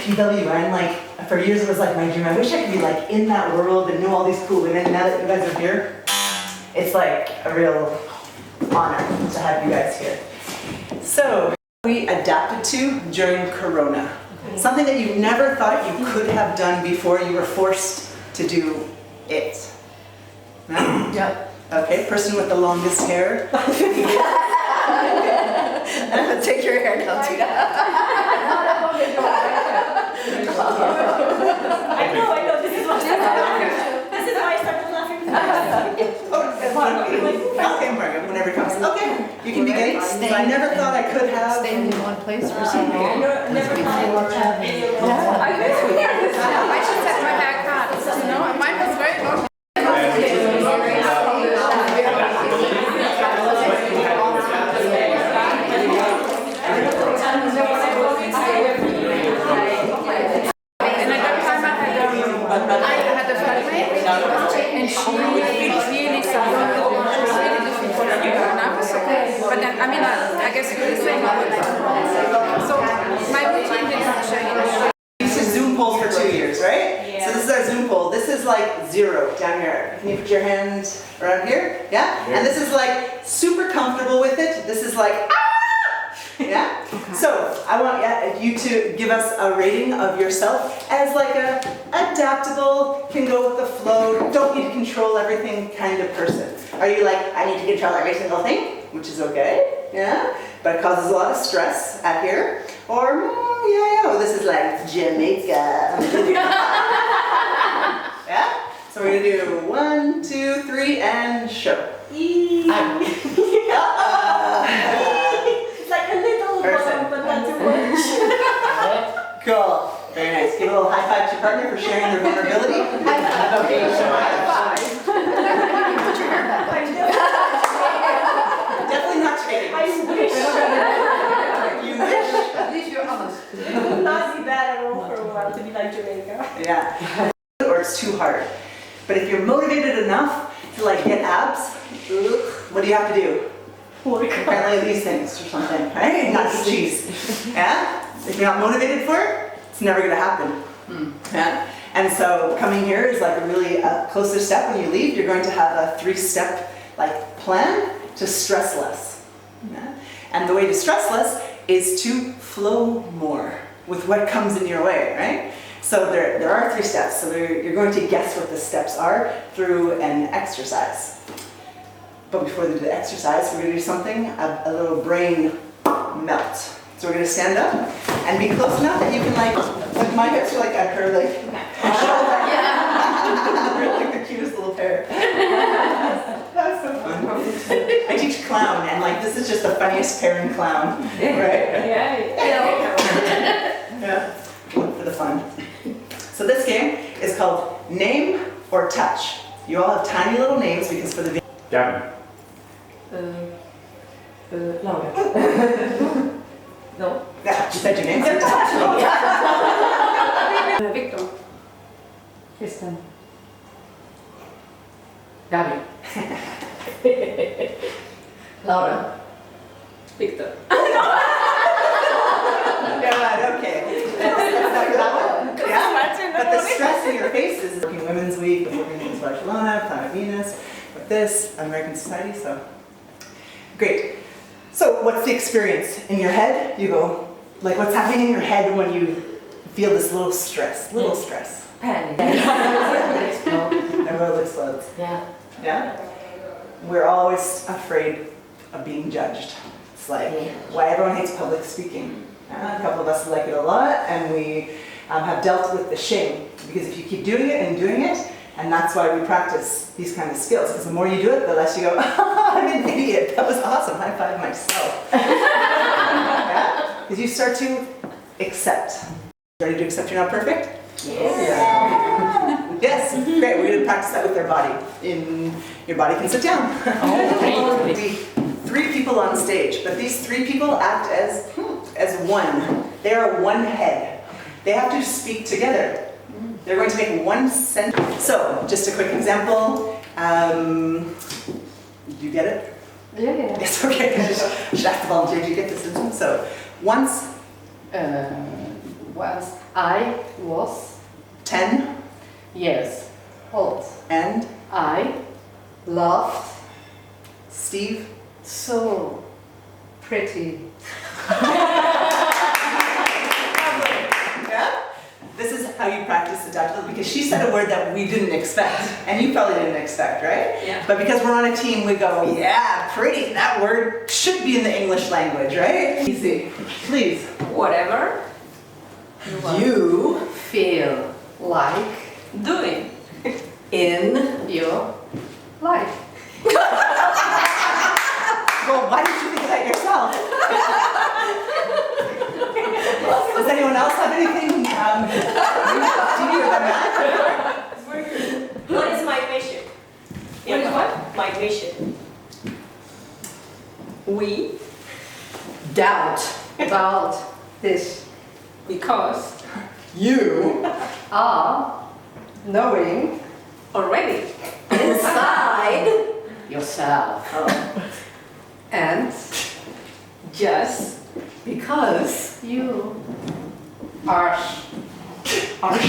PWN, like, for years it was like my dream. I wish I could be like in that world and know all these cool women. Now that you guys are here, it's like a real honor to have you guys here. So, we adapted to during Corona. Something that you never thought you could have done before, you were forced to do it. No? Yep. Okay, person with the longest hair. Take your hair down, Tina. I know, this is why I started laughing. Okay, Margaret, whenever it comes. Okay, you can begin. I never thought I could have. Staying in one place for so long. Never thought I would have any of those. I should set my hair cut. You know, mine was very long. And she really suffered. It was really difficult. And I was okay. But then, I mean, I guess you were the same all the time. So my routine did not change. We used to Zoom polls for 2 years, right? Yeah. So this is our Zoom poll. This is like 0 down here. Can you put your hand around here? Yeah? And this is like super comfortable with it. This is like, ah! Yeah? Okay. So I want you to give us a rating of yourself as like a adaptable, can go with the flow, don't need to control everything kind of person. Are you like, I need to control every single thing? Which is okay, yeah? But it causes a lot of stress at here. Or, well, this is like Jamaica. Yeah? So we're gonna do 1, 2, 3, and show. It's like a little Person. bump, but not too much. Cool. Very nice. Give a little high five to your partner for sharing their vulnerability. Definitely not trading. I wish. You wish? At least you're honest. It would not be bad at all for a while to be like Jamaica. Yeah. Or it's too hard. But if you're motivated enough to like get abs, what do you have to do? Apparently these things or something, right? Not the cheese. Yeah? If you're not motivated for it, it's never gonna happen. Yeah? And so coming here is like a really closer step. When you leave, you're going to have a 3-step like plan to stress less. Yeah? And the way to stress less is to flow more with what comes in your way, right? So there are 3 steps. So you're going to guess what the steps are through an exercise. But before we do the exercise, we're going to do something, a little brain melt. So we're going to stand up and be close enough that you can like my hips are like at her like shoulder. They're like the cutest little pair. That's so fun. I teach clown and like this is just the funniest pair in clown, right? Yeah. For the fun. So this game is called Name or Touch. You all have tiny little names because for the video. Gavin. Laura. No. Yeah, you said your name. Victor. Kristen. Gabby. Laura. Victor. Yeah, okay. That's that one? Yeah? But the stress in your face is Working Women's Week, with Working Women's Barcelona, Planet Venus, with this, American Society, so. Great. So what's the experience? In your head, you go, like what's happening in your head when you feel this little stress? Panic. The world explodes. Yeah. Yeah? We're always afraid of being judged. It's like why everyone hates public speaking. A couple of us like it a lot, and we have dealt with the shame. Because if you keep doing it, and that's why we practice these kind of skills. Because the more you do it, the less you go, I'm an idiot. That was awesome. High five myself. Yeah? Because you start to accept. Ready to accept you're not perfect? Yes. Yes. Great. We're going to practice that with our body. Your body can sit down. We 3 people on stage, but these 3 people act as one. They are one head. They have to speak together. They're going to make one sentence. So, just a quick example. Do you get it? Yeah. Yes, okay. I should have to volunteer. Do you get this? So, once I was 10 years old. and I loved Steve. so pretty. Yeah? This is how you practice adaptability, because she said a word that we didn't expect, and you probably didn't expect, right? Yeah. But because we're on a team, we go, yeah, pretty. That word should be in the English language, right? Easy. Please. Whatever You Feel like doing. in. your life. Well, why did you think of that yourself? Does anyone else have anything deeper than that? What is my mission? What is what? My mission. We, Doubt about this. because You Are knowing already inside yourself. And just because you are. What's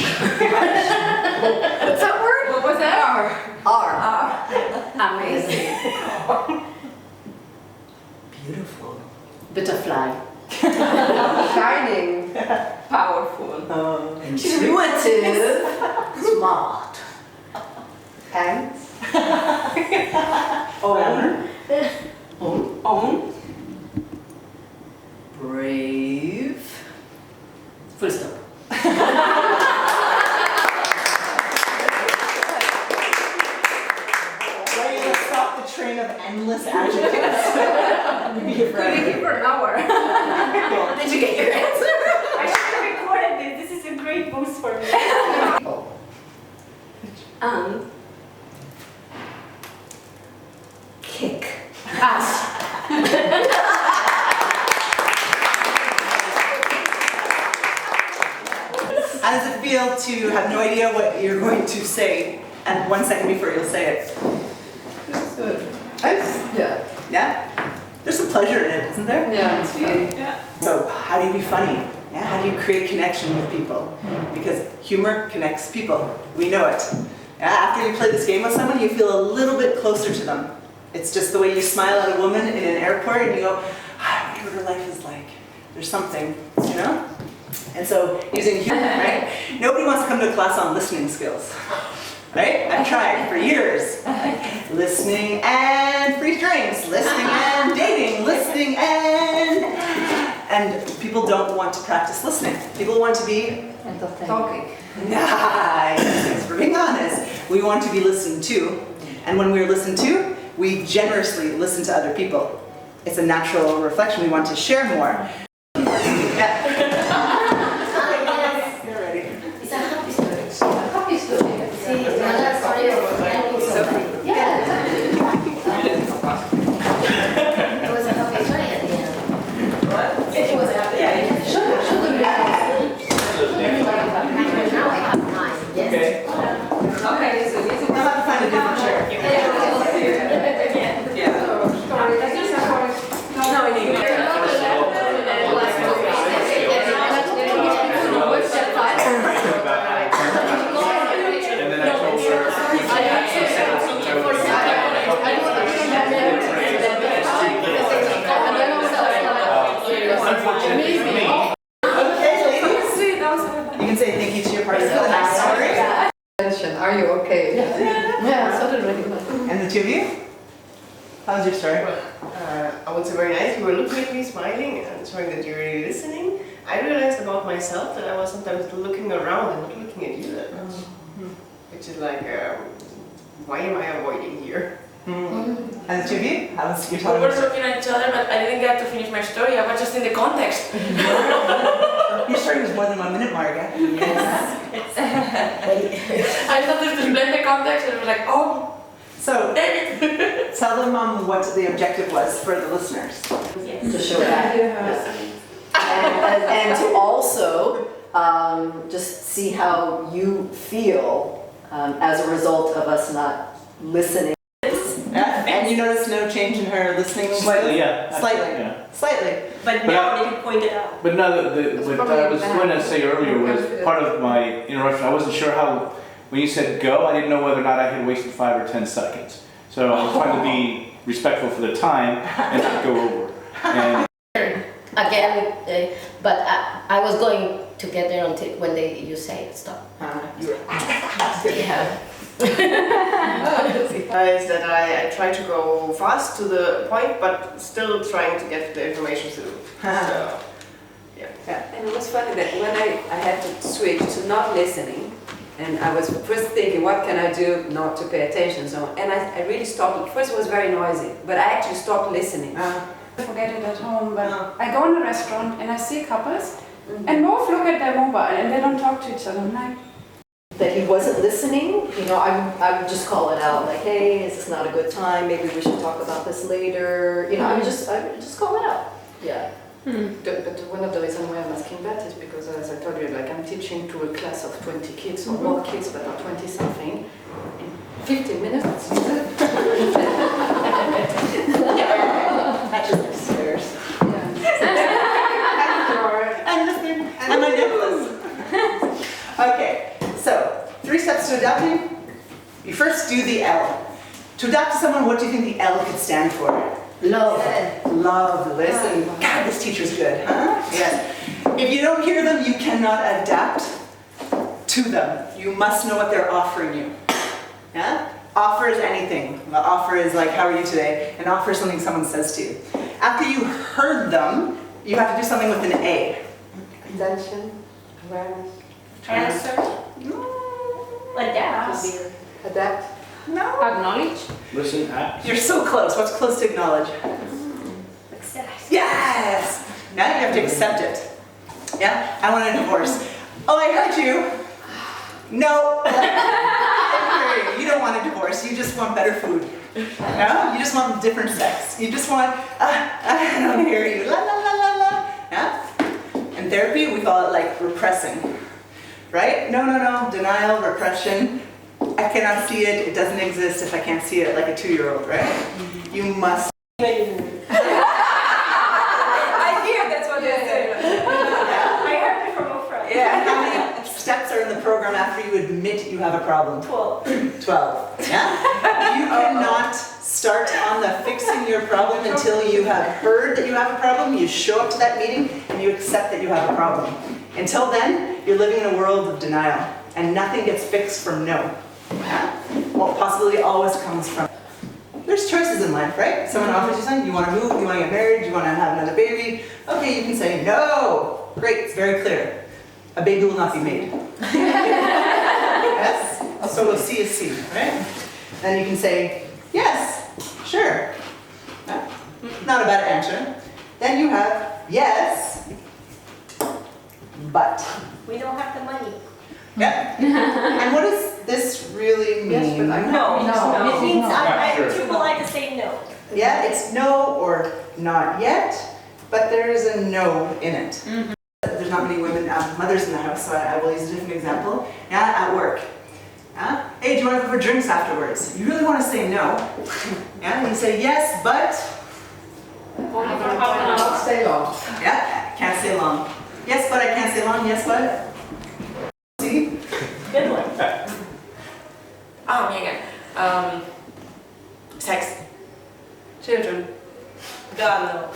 that word? What was that? Are. amazing. beautiful. Butterfly. Shining. Powerful. Intuitive. Smart. And Own. brave. Full stop. Ready to stop the train of endless adjectives. Be your Could we friend. keep for an hour? Did you get your answer? I should have recorded this. This is a great boost for me. And Kick ass. How does it feel to have no idea what you're going to say, and 1 second before you'll say it? It's good. Yeah. Yeah? There's some pleasure in it, isn't there? Yeah, it's fun. yeah. So how do you be funny? Yeah, how do you create connection with people? Because humor connects people. We know it. Yeah, after you play this game with someone, you feel a little bit closer to them. It's just the way you smile at a woman in an airport and you go, I wonder what her life is like. There's something, you know? And so using humor, right? Nobody wants to come to a class on listening skills. Right? I've tried for years. Like, listening and free drinks, listening and dating, listening and people don't want to practice listening. People want to be Talking. nice. Thanks for being honest. We want to be listened to, and when we're listened to, we generously listen to other people. It's a natural reflection. We want to share more. Yeah. You're ready. It's a happy story. Happy story. See, the last story of yeah, it was a happy story at the end. What? It was a happy Yeah. Sugar Now I have mine, yes. Okay, so this is We'll have to find a different chair. yeah. No, in English. And then I told her. Unfortunately for me. Okay, ladies. You can say thank you to your partner for the next story. Are you okay? Yeah, so did really well. And the two of you? How's your story? I would say very nice. You were looking at me, smiling, and showing that you're really listening. I realized about myself that I was sometimes looking around and not looking at you that much. Which is like, why am I avoiding here? And the two of you? How's your We time? were looking at each other, but I didn't get to finish my story. I was just in the context. Your story was more than 1 minute, Marga. I started to explain the context, and it was like, oh, So, David. tell them what the objective was for the listeners. To show that. And to also just see how you feel as a result of us not listening. Yeah? And you notice no change in her listening? Slightly, yeah. Slightly. Yeah. Slightly. But But now they can point it out. But no, what I was going to say earlier was part of my interruption. I wasn't sure how, when you said go, I didn't know whether or not I had wasted 5 or 10 seconds. So I was trying to be respectful for the time and not go over. And Again, but I was going to get there until when you say stop. Yeah. Is that I try to go fast to the point, but still trying to get the information through. So, yeah. And it was funny that when I had to switch to not listening, and I was first thinking, what can I do not to pay attention? So, and I really stopped. First it was very noisy, but I actually stopped listening. I forget it at home, but I go in a restaurant and I see couples and both look at their mobile and they don't talk to each other. I'm like, that he wasn't listening, you know, I would just call it out, like, hey, is this not a good time? Maybe we should talk about this later. You know, I would just call it out. Yeah. But one of the reasons why I'm asking that is because, as I told you, like I'm teaching to a class of 20 kids or more kids, but not 20 something. In 15 minutes. That's just upstairs. yeah. And my necklace. Okay, so 3 steps to adapting. You first do the L. To adapt to someone, what do you think the L could stand for? Love. Love. Listen. God, this teacher's good, huh? Yes. If you don't hear them, you cannot adapt to them. You must know what they're offering you. Yeah? Offer is anything. Well, offer is like, how are you today? And offer is something someone says to you. After you heard them, you have to do something with an A. Attention, awareness, Answer. Adapt. adapt. No. Acknowledge. listen, act. You're so close. What's close to acknowledge? Accept. Yes! Now you have to accept it. Yeah? I want a divorce. Oh, I heard you. No. I hear you. You don't want a divorce. You just want better food. No? You just want different sex. You just want, I don't hear you. La, la, la, la, la. Yeah? In therapy, we call it like repressing. Right? No, no, no. Denial, repression. I cannot see it. It doesn't exist if I can't see it, like a 2-year-old, right? You must. I hear that's what they say. I heard it from a friend. Yeah. How many steps are in the program after you admit you have a problem? 12. 12. Yeah? You cannot start on the fixing your problem until you have heard that you have a problem, you show up to that meeting, and you accept that you have a problem. Until then, you're living in a world of denial, and nothing gets fixed from no. Yeah? Well, possibility always comes from. There's choices in life, right? Someone offers you something, you want to move, you want to get married, you want to have another baby. Okay, you can say no. Great, it's very clear. A baby will not be made. Yes? So a C is C, right? Then you can say yes, sure. Yeah? Not a bad answer. Then you have yes, but. We don't have the money. Yeah. And what does this really mean? Yes, but I'm No. It means Sure. people like to say no. Yeah, it's no or not yet, but there is a no in it. There's not many women, mothers in the house, so I will use a different example. Yeah, at work. Yeah? Hey, do you want to go for drinks afterwards? You really want to say no. Yeah, and you say yes, but. Not stay long. Yeah, can't stay long. Yes, but I can't stay long. Yes, but. See? Good one. Ah, me again. Sex. Children. God, no.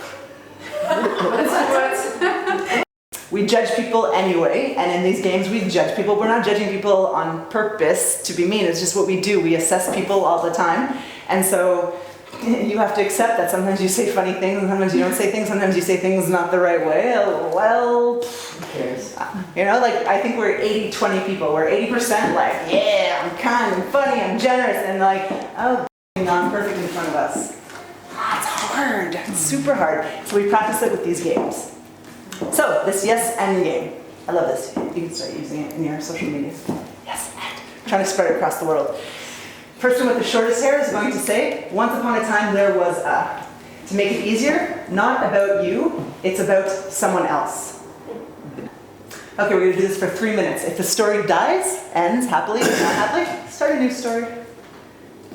We judge people anyway, and in these games we judge people. We're not judging people on purpose to be mean, it's just what we do. We assess people all the time, and so you have to accept that sometimes you say funny things, and sometimes you don't say things, sometimes you say things not the right way. Well, Who cares? you know, like I think we're 80-20 people. We're 80% like, yeah, I'm kind, I'm funny, I'm generous, and like, oh, non-perfect in front of us. That's hard, it's super hard. So we practice it with these games. So, this yes and game. I love this. You can start using it in your social media. Yes and. Trying to spread it across the world. Person with the shortest hair is going to say, once upon a time there was a. To make it easier, not about you, it's about someone else. Okay, we're going to do this for 3 minutes. If the story dies, ends happily, or not happily, start a new story.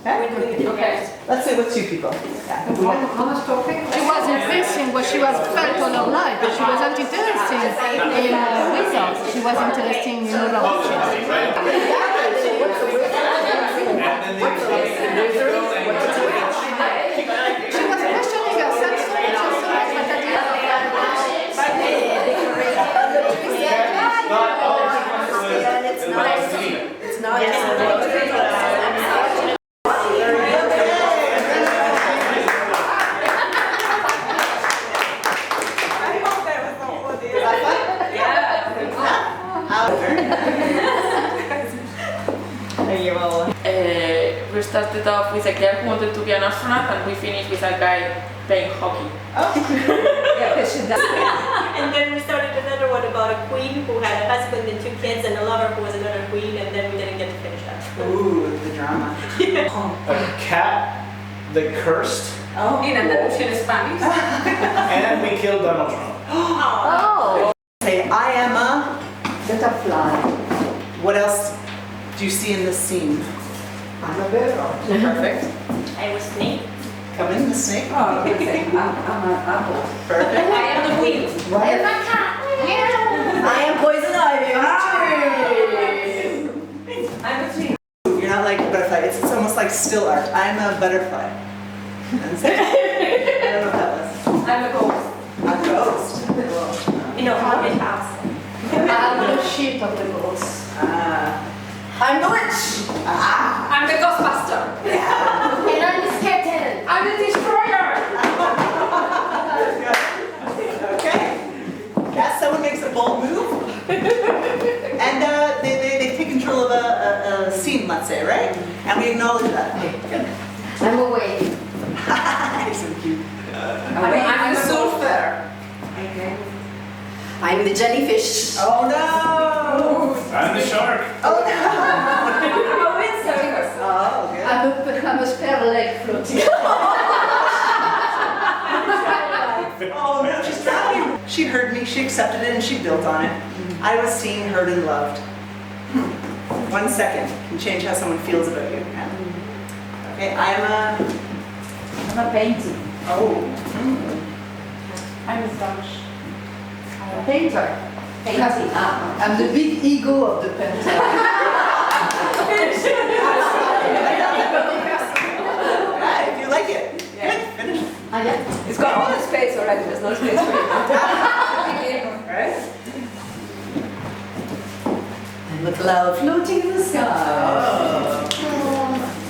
Okay? Let's say with 2 people. Yeah. Mama's talking. She was interested in what she was felt all her life, but she wasn't interested in results. She was interested in options. She was questioning herself so much, but at the end of It's not. We started off with a girl who wanted to be an astronaut, and we finished with a guy playing hockey. And then we started another one about a queen who had a husband and 2 kids and a lover who was another queen, and then we didn't get to finish that. Ooh, the drama. A cat that cursed, Oh. In Andalusian Spanish. and we killed Donald Trump. Oh, Say, I am a. butterfly. What else do you see in this scene? I'm a bird. Perfect. I was snake. Come in, the snake. Oh, you can say, I'm an apple. Perfect. I am the queen. I am a cat. I am poison ivy. I'm a tree. You're not like a butterfly. It's almost like still art. I'm a butterfly. That's it. I don't know what that was. I'm a ghost. A ghost. In a haunted house. I'm the sheep of the ghost. I'm the witch. I'm the Ghostbuster. And I'm the skeleton. I'm the Destroyer. Okay. Yeah, someone makes a bold move. And they take control of a scene, let's say, right? And we acknowledge that. Good. I'm a wave. So cute. I'm the surfer. Okay. I'm the jellyfish. Oh no! I'm the shark. Oh no! I'm a windsurfer. Oh, good. I'm a spare leg floating. Oh no, she's drowning. She heard me, she accepted it, and she built on it. I was seen, heard, and loved. 1 second can change how someone feels about you. Yeah. Okay, I'm a painting. Oh. I'm a sponge. A painter. Painting. I'm the big ego of the painter. Yeah, if you like it. Good, finish. It's got all the space already, there's no space for you. Right? I'm a cloud floating in the sky.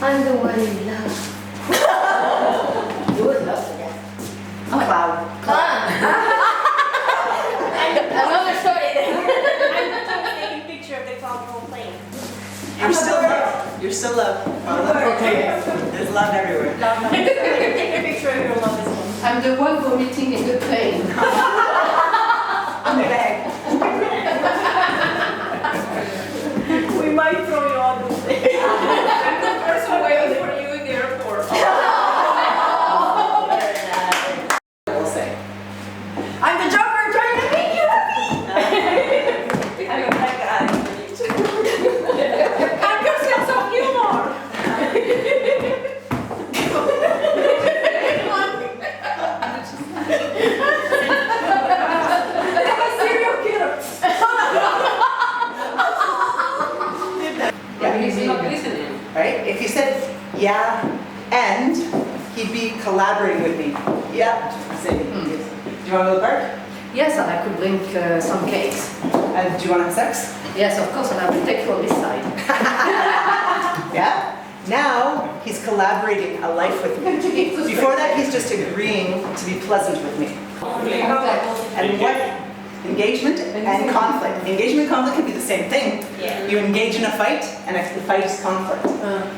I'm the one in love. You would love it. Cloud. Another story then. I'm the toad taking picture of the cloud roll plane. You're still loved. You're still loved. Okay. There's love everywhere. Take a picture of your love is one. I'm the one vomiting in the plane. On the bag. We might throw you on the plane. I'm the person waiting for you in the airport. We'll say. I'm the Joker trying to make you happy. I'm a bad guy. I'm your sense of humor. I'm a serial killer. Yeah, He's not listening. right? If he said yeah, and he'd be collaborating with me. Yeah. Say, do you want to go to the park? Yes, and I could bring some cakes. And do you want to have sex? Yes, of course, and I will take you on this side. Yeah? Now he's collaborating a life with me. Before that, he's just agreeing to be pleasant with me. And what? Engagement and conflict. Engagement and conflict can be the same thing. Yeah. You engage in a fight, and the fight is conflict.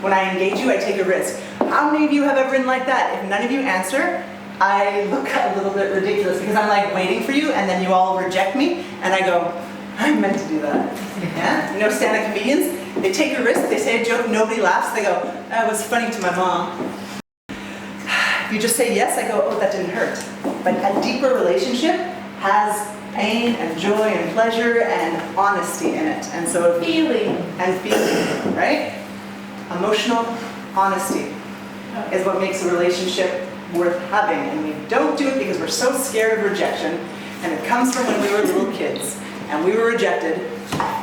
When I engage you, I take a risk. How many of you have ever been like that? If none of you answer, I look a little bit ridiculous because I'm like waiting for you, and then you all reject me, and I go, I meant to do that. Yeah? You know, stand-up comedians, they take a risk, they say a joke, nobody laughs, they go, that was funny to my mom. If you just say yes, I go, oh, that didn't hurt. But a deeper relationship has pain and joy and pleasure and honesty in it. And so Feeling. and feeling, right? Emotional Honesty is what makes a relationship worth having, and we don't do it because we're so scared of rejection, and it comes from when we were little kids, and we were rejected,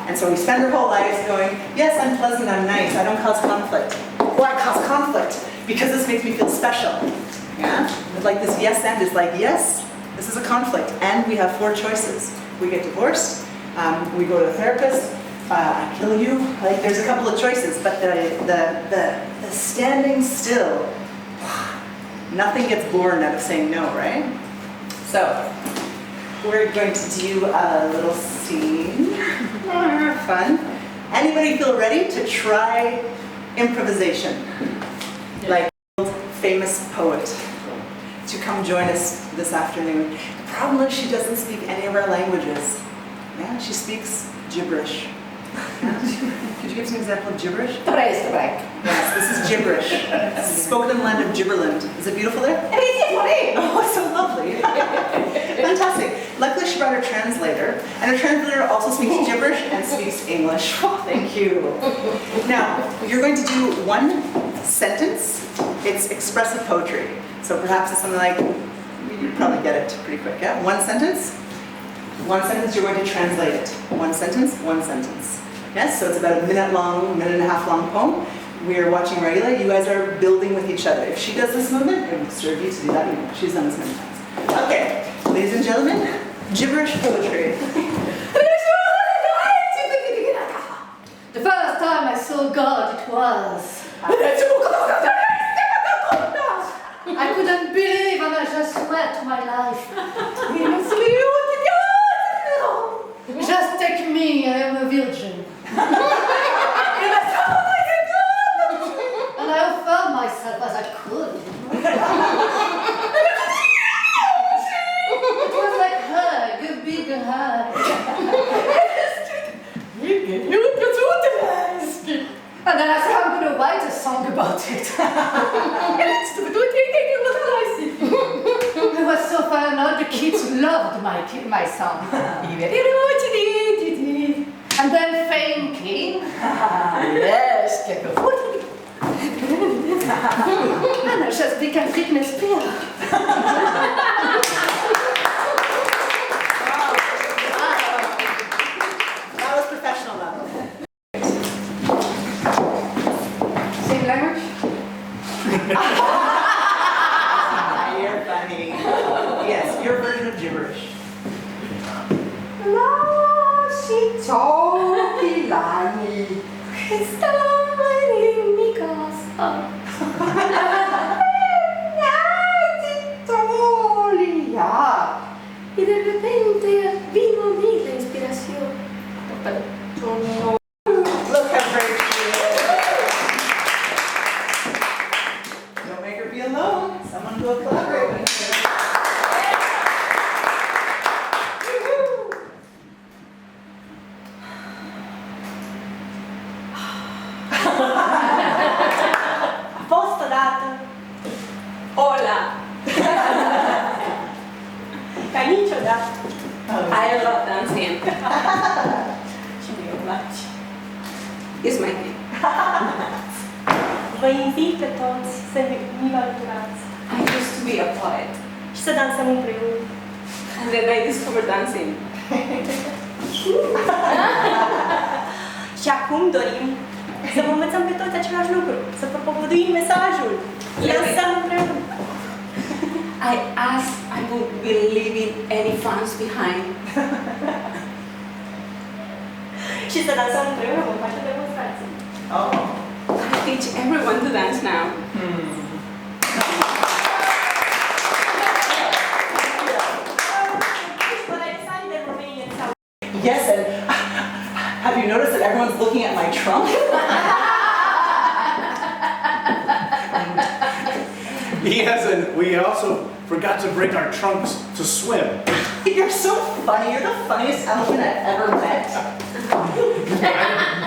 and so we spend our whole lives going, yes, I'm pleasant, I'm nice, I don't cause conflict. Well, I cause conflict because this makes me feel special. Yeah? Like this yes and is like, yes, this is a conflict, and we have 4 choices. We get divorced, we go to a therapist, I kill you, like there's a couple of choices, but the standing still, nothing gets born out of saying no, right? So, we're going to do a little scene, fun. Anybody feel ready to try improvisation? Like famous poet to come join us this afternoon. The problem is she doesn't speak any of our languages. Yeah, she speaks gibberish. Yeah. Could you give some example of gibberish? Yes, this is gibberish. This is spoken in the land of Gibberland. Is it beautiful there? Oh, it's so lovely. Fantastic. Luckily she brought her translator, and her translator also speaks gibberish and speaks English. Oh, thank you. Now, you're going to do 1 sentence. It's expressive poetry. So perhaps it's something like, you'd probably get it pretty quick, yeah? 1 sentence. 1 sentence, you're going to translate it. 1 sentence, 1 sentence. Yes, so it's about a minute and a half long poem. We're watching Regula. You guys are building with each other. If she does this movement, it will serve you to do that movement. She's done this many times. Okay, ladies and gentlemen, gibberish poetry. The first time I saw God, it was. I couldn't believe, and I just sweat my life. Just take me, I am a virgin. And I offered myself as I could. It was like hug, a big hug. And then I said, I'm going to write a song about it. It was so fun, all the kids loved my song. And then fame came. Yes, and I just became fitness peer. That was professional level. Same language? You're funny. Yes, your version of gibberish. Y de repente vino a mí la inspiración. Look how great she is. Don't make her be alone. Someone will collaborate with her. Posto dato. Hola. Canicio dato. I love dancing. Și mie îmi place. It's my thing. Vă invit pe toți să mi vă alăturați I used to be a poet, și să dansăm împreună. and then I discovered dancing. Și acum dorim să vă învățăm pe toți același lucru, să propovăduim mesajul. Dansăm împreună. I asked I would be leaving any fans behind. Și să dansăm împreună, vom face o demonstrație. Oh. I teach everyone to dance now. But I decided that Romanian sound. Yes, and have you noticed that everyone's looking at my trunk? Yes, and we also forgot to bring our trunks to swim. You're so funny. You're the funniest elephant I've ever met.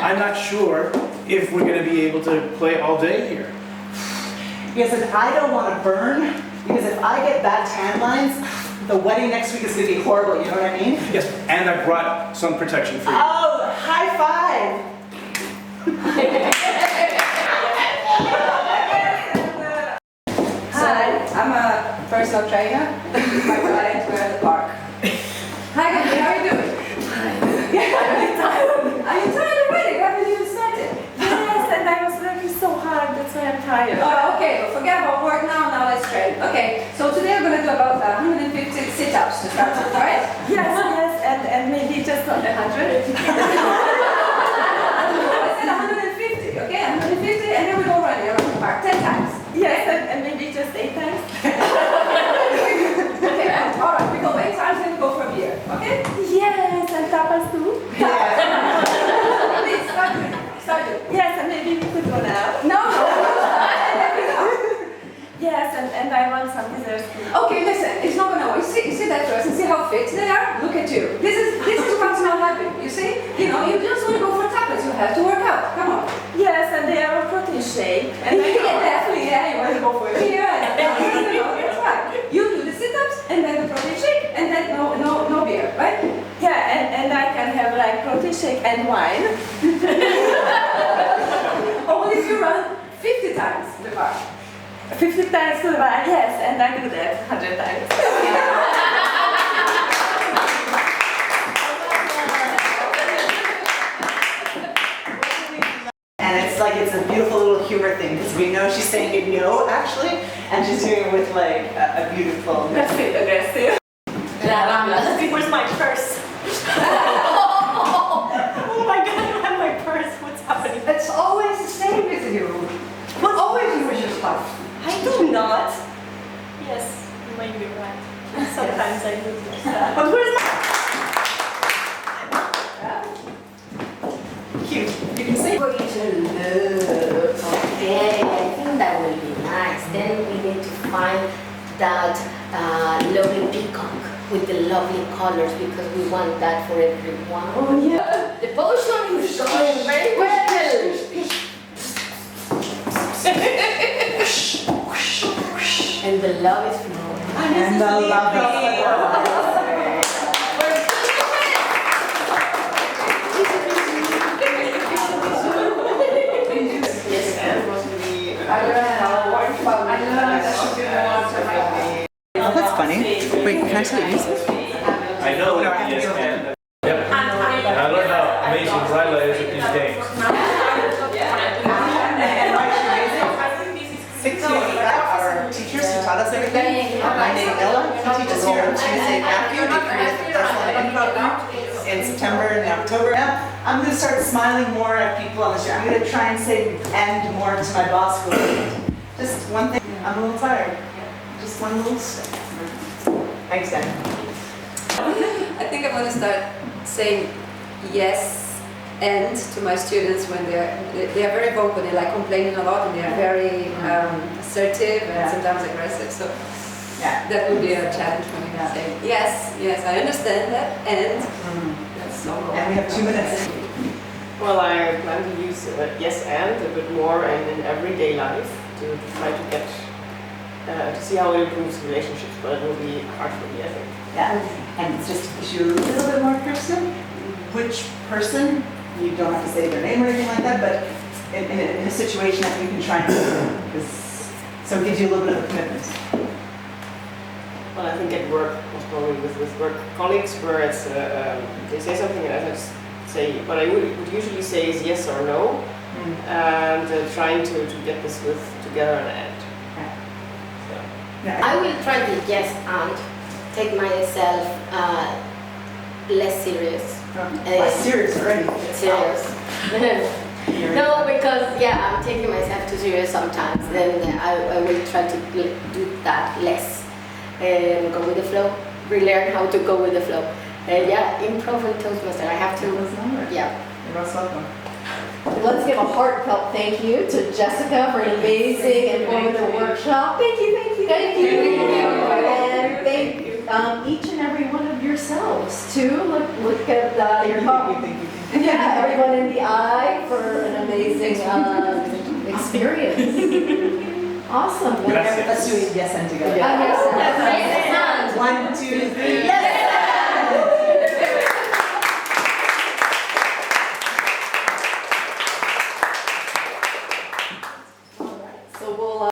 I'm not sure if we're going to be able to play all day here. Yes, and I don't want to burn, because if I get bad tan lines, the wedding next week is going to be horrible, you know what I mean? Yes, and I brought sun protection for you. Oh, high five! personal trainer. My clients were at the park. Hi, Gabby, how are you doing? Yeah, I'm really tired. Are you tired already? We haven't even started. Yes, and I was working so hard, that's why I'm tired. Oh, okay, well, forget about work now let's train. Okay, so today we're going to do about 150 sit-ups to start with, right? Yes, and maybe just not 100. I said 150, okay? 150, and then we go running around the park 10 times. Yes, and maybe just 8 times. Okay, all right, we go 8 times and we go from here, okay? Yes, and tapas too. Please, start doing it. Start doing it. Yes, and maybe we could go now. No. Yes, and I want some desserts too. Okay, listen, it's not gonna work. You see that dress and see how fit they are? Look at you. This is what's not happening. You see? You know, you just want to go for tapas. You have to work out. Come on. Yes, and they are a protein shake. And Yeah, definitely. Yeah, you want to go for it. Yeah, you know, that's right. You do the sit-ups and then the protein shake and then no beer, right? yeah, and I can have like protein shake and wine. Only if you run 50 times the bar. 50 times to the bar, yes, and I do that 100 times. And it's like, it's a beautiful little humor thing, because we know she's saying it no, actually, and she's doing it with like a beautiful. That's it, aggressive. Where's my purse? Oh my god, I don't have my purse. What's happening? It's always the same with you. Always you wish your stuff. I do not. Yes, you might be right. Sometimes I do. But where's my... Cute. You can say. For you to look. Okay, I think that will be nice. Then we need to find that lovely peacock with the lovely colors because we want that for everyone. Oh yeah. The potion is going very well. And the love is flowing. And the love is flowing. Oh, that's funny. Wait, can I see what you said? I know yes and. Yep. And I learned how amazing Ryla is at these games. Our teachers who taught us everything. My name is Ella. She teaches here on Tuesday afternoon. They created the Barcelona Improv in September and October. Now, I'm going to start smiling more at people on the street. I'm going to try and say and more to my boss. Just one thing. I'm a little tired. Just one little step. Thanks, Dan. I think I'm going to start saying yes and to my students when they are very vocal, they like complaining a lot and they are very assertive and sometimes aggressive. So that would be a challenge for me to say yes, I understand that and that's so wrong. And we have 2 minutes. Well, I plan to use yes and a bit more in everyday life to try to get to see how it improves relationships, but it will be hard for me, I think. Yeah, and it's just to push you a little bit more personal. Which person, you don't have to say their name or anything like that, but in a situation that you can try and do, so it gives you a little bit of a commitment. Well, I think at work, most probably with work colleagues, where it's they say something and I just say, what I would usually say is yes or no, and trying to get this together and end. Yeah. I will try the yes and take myself less serious. Less serious already. Serious. No, because I'm taking myself too serious sometimes. Then I will try to do that less. Go with the flow. Relearn how to go with the flow. Improv and Toastmaster. I have to. Yeah. You're most welcome. Let's give a heartfelt thank you to Jessica for an amazing and informative workshop. Thank you. And thank each and every one of yourselves too. Look at your Yeah, everyone in the eye for an amazing experience. Awesome. Let's do it yes and together. Yes. 1, 2, 3, yes!